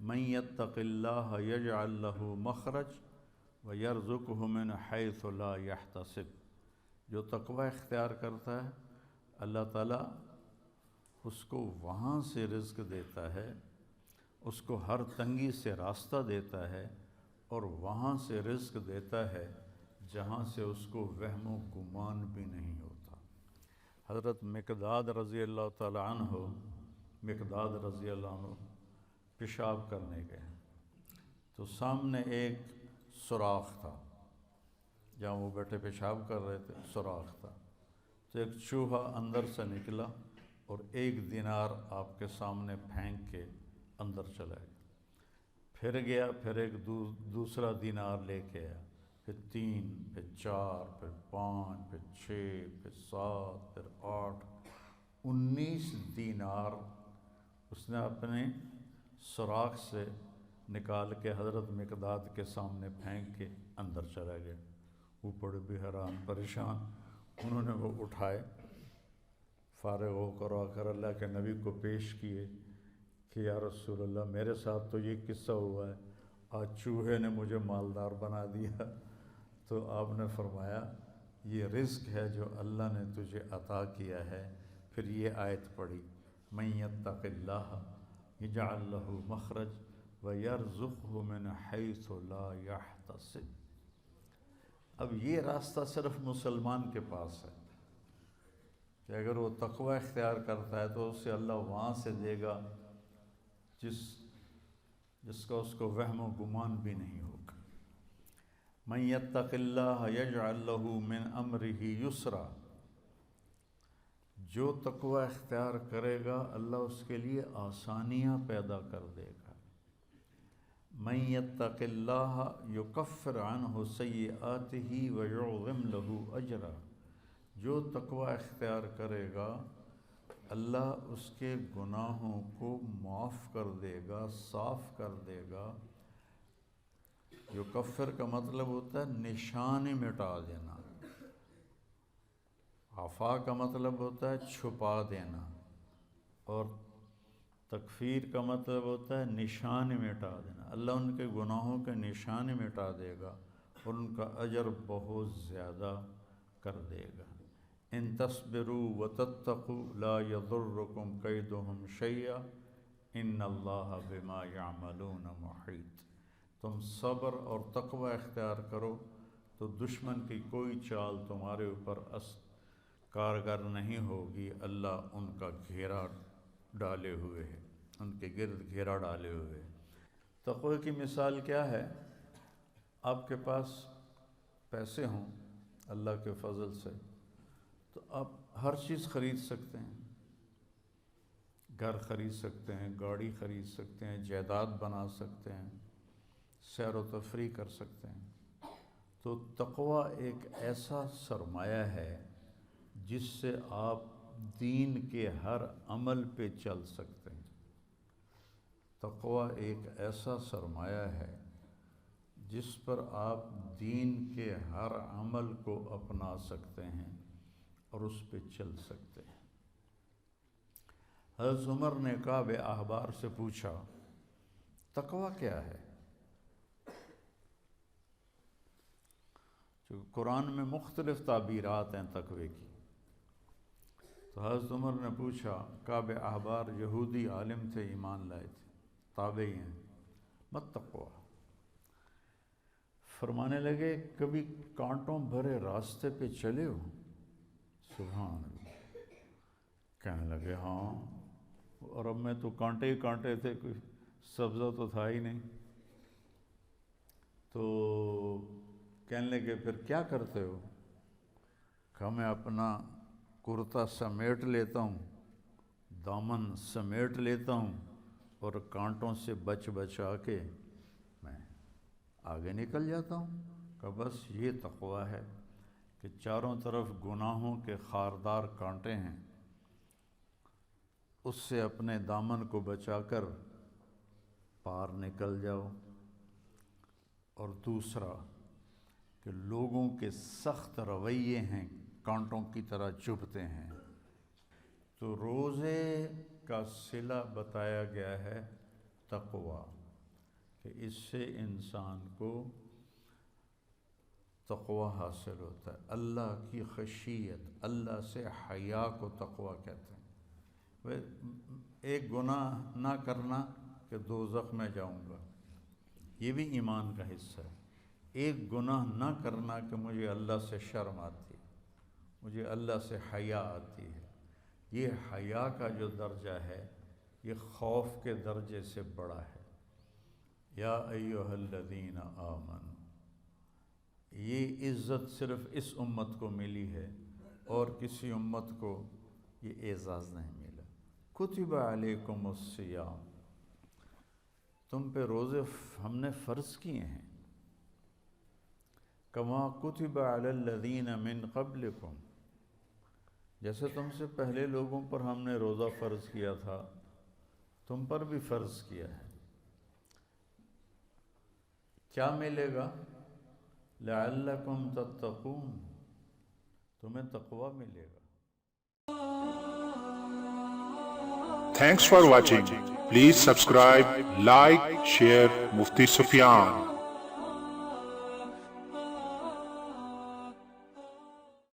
من یتق اللہ یجعل لہ مخرج ویرزقہ من حیث لا یحتسب، جو تقوی اختیار کرتا ہے اللہ تعالیٰ اس کو وہاں سے رزق دیتا ہے، اس کو ہر تنگی سے راستہ دیتا ہے، اور وہاں سے رزق دیتا ہے جہاں سے اس کو وہم و گمان بھی نہیں ہوتا۔ حضرت مقداد رضی اللہ تعالیٰ عنہ پیشاب کرنے گئے تو سامنے ایک سوراخ تھا، جہاں وہ بیٹھے پیشاب کر رہے تھے سوراخ تھا، تو ایک چوہا اندر سے نکلا اور 1 دینار آپ کے سامنے پھینک کے اندر چلا گیا، پھر گیا، پھر ایک دوسرا دینار لے کے آیا، پھر 3، پھر 4، پھر 5، پھر 6، پھر 7، پھر 8، 19 دینار اس نے اپنے سوراخ سے نکال کے حضرت مقداد کے سامنے پھینک کے اندر چلا گیا۔ وہ بڑے بھی حیران پریشان، انہوں نے وہ اٹھائے، فارغ ہو کر آ کر اللہ کے نبی کو پیش کیے کہ یا رسول اللہ میرے ساتھ تو یہ قصہ ہوا ہے، آج چوہے نے مجھے مالدار بنا دیا۔ تو آپ نے فرمایا یہ رزق ہے جو اللہ نے تجھے عطا کیا ہے۔ پھر یہ آیت پڑھی من یتق اللہ یجعل لہ مخرج ویرزقہ من حیث لا یحتسب۔ اب یہ راستہ صرف مسلمان کے پاس ہے کہ اگر وہ تقوی اختیار کرتا ہے تو اسے اللہ وہاں سے دے گا جس کا اس کو وہم و گمان بھی نہیں ہوگا۔ من یتق اللہ یجعل لہ من امرہ یسرا، جو تقوی اختیار کرے گا اللہ اس کے لیے آسانیاں پیدا کر دے گا۔ من یتق اللہ یکفر عنہ سیئاتہ ویعظم لہ اجرا، جو تقوی اختیار کرے گا اللہ اس کے گناہوں کو معاف کر دے گا، صاف کر دے گا۔ یکفر کا مطلب ہوتا ہے نشان مٹا دینا، عفا کا مطلب ہوتا ہے چھپا دینا، اور تکفیر کا مطلب ہوتا ہے نشان مٹا دینا۔ اللہ ان کے گناہوں کے نشان مٹا دے گا اور ان کا اجر بہت زیادہ کر دے گا۔ ان تصبروا وتتقوا لا یضرکم کیدہم شیئا ان اللہ بما یعملون محیط۔ تم صبر اور تقوی اختیار کرو تو دشمن کی کوئی چال تمہارے اوپر کارگر نہیں ہوگی، اللہ ان کا گھیرا ڈالے ہوئے ہے، ان کے گرد گھیرا ڈالے ہوئے ہے۔ تقوی کی مثال کیا ہے؟ آپ کے پاس پیسے ہوں اللہ کے فضل سے تو آپ ہر چیز خرید سکتے ہیں، گھر خرید سکتے ہیں، گاڑی خرید سکتے ہیں، جائیداد بنا سکتے ہیں، سیر و تفریح کر سکتے ہیں۔ تو تقوی ایک ایسا سرمایہ ہے جس سے آپ دین کے ہر عمل پہ چل سکتے ہیں۔ تقوی ایک ایسا سرمایہ ہے جس پر آپ دین کے ہر عمل کو اپنا سکتے ہیں اور اس پہ چل سکتے ہیں۔ حضرت عمر نے کعب احبار سے پوچھا تقوی کیا ہے؟ چونکہ قرآن میں مختلف تعبیرات ہیں تقوی کی، تو حضرت عمر نے پوچھا، کعب احبار یہودی عالم تھے، ایمان لائے تھے، تابعی ہیں، مت تقوی؟ فرمانے لگے کبھی کانٹوں بھرے راستے پہ چلے ہو؟ سبحان اللہ۔ کہنے لگے ہاں، اور اب میں تو کانٹے ہی کانٹے تھے، کوئی سبزہ تو تھا ہی نہیں۔ تو کہنے لگے پھر کیا کرتے ہو؟ کہا میں اپنا کرتا سمیٹ لیتا ہوں، دامن سمیٹ لیتا ہوں، اور کانٹوں سے بچا کے میں آگے نکل جاتا ہوں۔ کہ بس یہ تقوی ہے کہ چاروں طرف گناہوں کے خاردار کانٹے ہیں، اس سے اپنے دامن کو بچا کر پار نکل جاؤ۔ اور دوسرا کہ لوگوں کے سخت رویے ہیں، کانٹوں کی طرح چبھتے ہیں، تو روزے کا صلہ بتایا گیا ہے تقوی، کہ اس سے انسان کو تقوی حاصل ہوتا ہے، اللہ کی خشیت، اللہ سے حیا کو تقوی کہتے ہیں۔ ایک گناہ نہ کرنا کہ دوزخ میں جاؤں گا، یہ بھی ایمان کا حصہ ہے۔ ایک گناہ نہ کرنا کہ مجھے اللہ سے شرم آتی ہے، مجھے اللہ سے حیا آتی ہے، یہ حیا کا جو درجہ ہے یہ خوف کے درجے سے بڑا ہے۔ یا ایھا الذین آمنوا، یہ عزت صرف اس امت کو ملی ہے اور کسی امت کو یہ اعزاز نہیں ملا۔ کتب علیکم الصیام، تم پہ روزے ہم نے فرض کیے ہیں، کما کتب علی الذین من قبلکم، جیسے تم سے پہلے لوگوں پر ہم نے روزہ فرض کیا تھا تم پر بھی فرض کیا ہے۔ کیا ملے گا؟ لعلکم تتقون، تمہیں تقوی ملے گا۔ Thanks for watching. Please subscribe, like, share Mufti Sufyan.